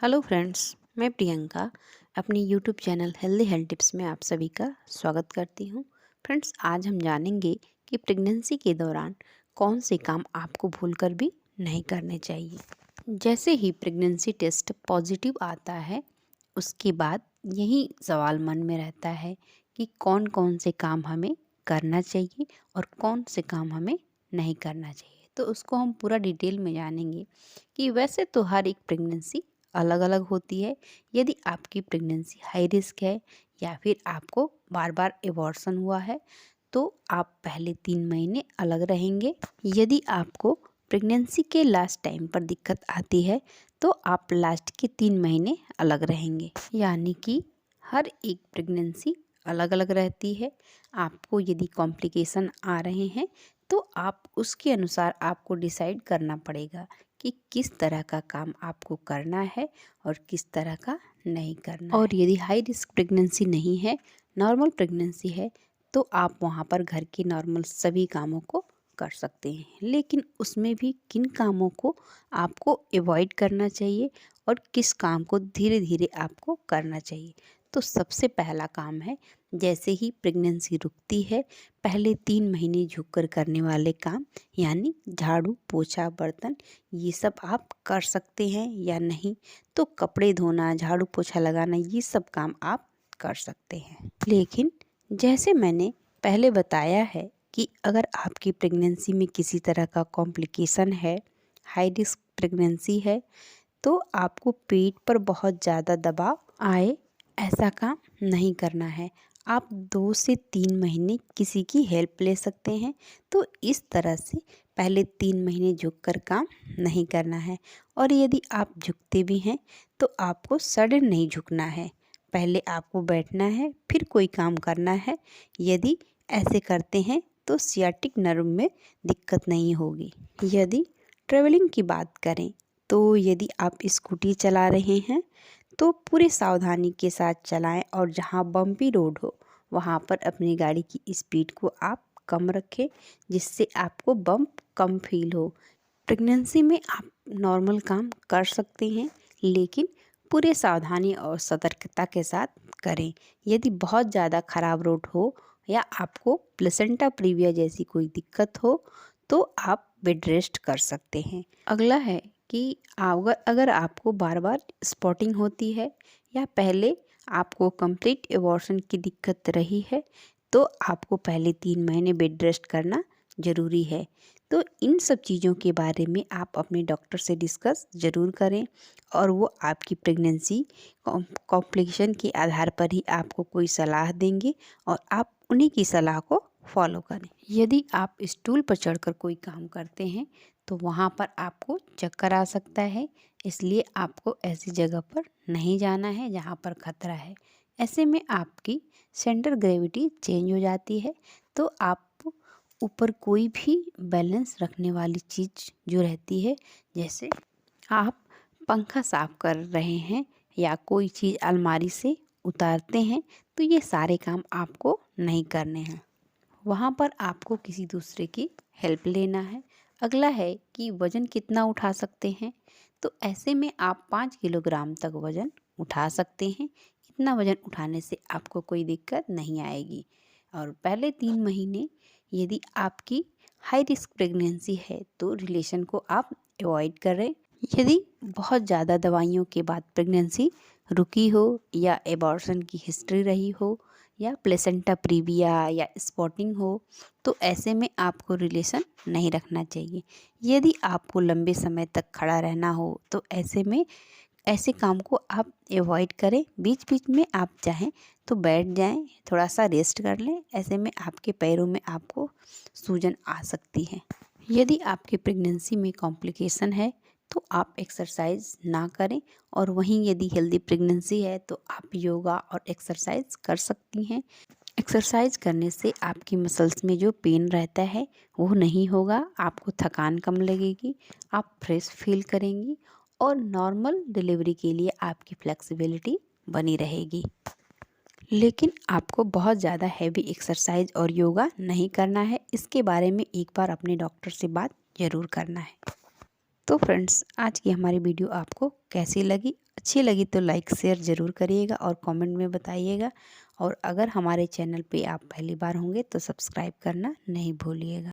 Hello friends, मैं प्रियंका अपनी YouTube channel healthy health tips में आप सभी का स्वागत करती हूँ। फ्रेंड्स, आज हम जानेंगे कि प्रेगनेंसी के दौरान कौन से काम आपको भूलकर भी नहीं करने चाहिए। जैसे ही प्रेगनेंसी टेस्ट पॉजिटिव आता है, उसके बाद यही सवाल मन में रहता है कि कौन कौन से काम हमें करना चाहिए और कौन से काम हमें नहीं करना चाहिए। तो उसको हम पूरा डिटेल में जानेंगे कि वैसे तो हर एक प्रेगनेंसी अलग अलग होती है। यदि आपकी प्रेगनेंसी हाई रिस्क है या फिर आपको बार बार एबॉर्शन हुआ है तो आप पहले 3 महीने अलग रहेंगे। यदि आपको प्रेगनेंसी के लास्ट टाइम पर दिक्कत आती है तो आप लास्ट के 3 महीने अलग रहेंगे। यानी कि हर एक प्रेगनेंसी अलग अलग रहती है। आपको यदि कॉम्प्लिकेशन आ रहे हैं तो आप उसके अनुसार आपको डिसाइड करना पड़ेगा कि किस तरह का काम आपको करना है और किस तरह का नहीं करना और यदि हाई रिस्क प्रेगनेंसी नहीं है, नॉर्मल प्रेगनेंसी है, तो आप वहाँ पर घर के नॉर्मल सभी कामों को कर सकते हैं। लेकिन उसमें भी किन कामों को आपको अवॉइड करना चाहिए और किस काम को धीरे धीरे आपको करना चाहिए। तो सबसे पहला काम है, जैसे ही प्रेगनेंसी रुकती है पहले 3 महीने झुककर करने वाले काम, यानी झाड़ू पोछा बर्तन, ये सब आप कर सकते हैं या नहीं। तो कपड़े धोना, झाड़ू पोछा लगाना, ये सब काम आप कर सकते हैं। लेकिन जैसे मैंने पहले बताया है कि अगर आपकी प्रेगनेंसी में किसी तरह का कॉम्प्लिकेशन है, हाई रिस्क प्रेगनेंसी है, तो आपको पेट पर बहुत ज़्यादा दबाव आए ऐसा काम नहीं करना है। आप 2 से 3 महीने किसी की हेल्प ले सकते हैं। तो इस तरह से पहले 3 महीने झुककर काम नहीं करना है। और यदि आप झुकते भी हैं तो आपको सडन नहीं झुकना है। पहले आपको बैठना है, फिर कोई काम करना है। यदि ऐसे करते हैं तो सियाटिक नर्व में दिक्कत नहीं होगी। यदि ट्रैवलिंग की बात करें तो यदि आप स्कूटी चला रहे हैं तो पूरे सावधानी के साथ चलाएं और जहां बम्पी रोड हो वहां पर अपनी गाड़ी की स्पीड को आप कम रखें, जिससे आपको बम्प कम फील हो। प्रेगनेंसी में आप नॉर्मल काम कर सकते हैं, लेकिन पूरे सावधानी और सतर्कता के साथ करें। यदि बहुत ज़्यादा ख़राब रोड हो या आपको प्लेसेंटा प्रीविया जैसी कोई दिक्कत हो तो आप बेड रेस्ट कर सकते हैं। अगला है कि अगर आपको बार बार स्पॉटिंग होती है या पहले आपको कंप्लीट एबॉर्शन की दिक्कत रही है तो आपको पहले 3 महीने बेड रेस्ट करना ज़रूरी है। तो इन सब चीज़ों के बारे में आप अपने डॉक्टर से डिस्कस ज़रूर करें और वो आपकी प्रेगनेंसी कॉम्प्लिकेशन के आधार पर ही आपको कोई सलाह देंगे और आप उन्हीं की सलाह को फॉलो करें। यदि आप स्टूल पर चढ़कर कोई काम करते हैं तो वहाँ पर आपको चक्कर आ सकता है, इसलिए आपको ऐसी जगह पर नहीं जाना है जहाँ पर खतरा है। ऐसे में आपकी सेंटर ग्रेविटी चेंज हो जाती है, तो आप ऊपर कोई भी बैलेंस रखने वाली चीज़ जो रहती है, जैसे आप पंखा साफ कर रहे हैं या कोई चीज़ अलमारी से उतारते हैं, तो ये सारे काम आपको नहीं करने हैं। वहाँ पर आपको किसी दूसरे की हेल्प लेना है। अगला है कि वज़न कितना उठा सकते हैं। तो ऐसे में आप 5 किलोग्राम तक वज़न उठा सकते हैं। इतना वज़न उठाने से आपको कोई दिक्कत नहीं आएगी। और पहले 3 महीने यदि आपकी हाई रिस्क प्रेगनेंसी है तो रिलेशन को आप अवॉइड करें। यदि बहुत ज़्यादा दवाइयों के बाद प्रेगनेंसी रुकी हो या एबॉर्शन की हिस्ट्री रही हो या प्लेसेंटा प्रीविया या स्पॉटिंग हो तो ऐसे में आपको रिलेशन नहीं रखना चाहिए। यदि आपको लंबे समय तक खड़ा रहना हो तो ऐसे में ऐसे काम को आप अवॉइड करें। बीच बीच में आप चाहें तो बैठ जाएं, थोड़ा सा रेस्ट कर लें। ऐसे में आपके पैरों में आपको सूजन आ सकती है। यदि आपकी प्रेगनेंसी में कॉम्प्लिकेशन है तो आप एक्सरसाइज ना करें और वहीं यदि हेल्दी प्रेगनेंसी है तो आप योगा और एक्सरसाइज कर सकती हैं। एक्सरसाइज करने से आपकी मसल्स में जो पेन रहता है वो नहीं होगा, आपको थकान कम लगेगी, आप फ्रेश फील करेंगी और नॉर्मल डिलीवरी के लिए आपकी फ्लेक्सिबिलिटी बनी रहेगी। लेकिन आपको बहुत ज़्यादा हैवी एक्सरसाइज और योगा नहीं करना है। इसके बारे में एक बार अपने डॉक्टर से बात ज़रूर करना है। तो फ्रेंड्स, आज की हमारी वीडियो आपको कैसी लगी? अच्छी लगी तो लाइक शेयर ज़रूर करिएगा और कमेंट में बताइएगा। और अगर हमारे चैनल पे आप पहली बार होंगे तो सब्सक्राइब करना नहीं भूलिएगा।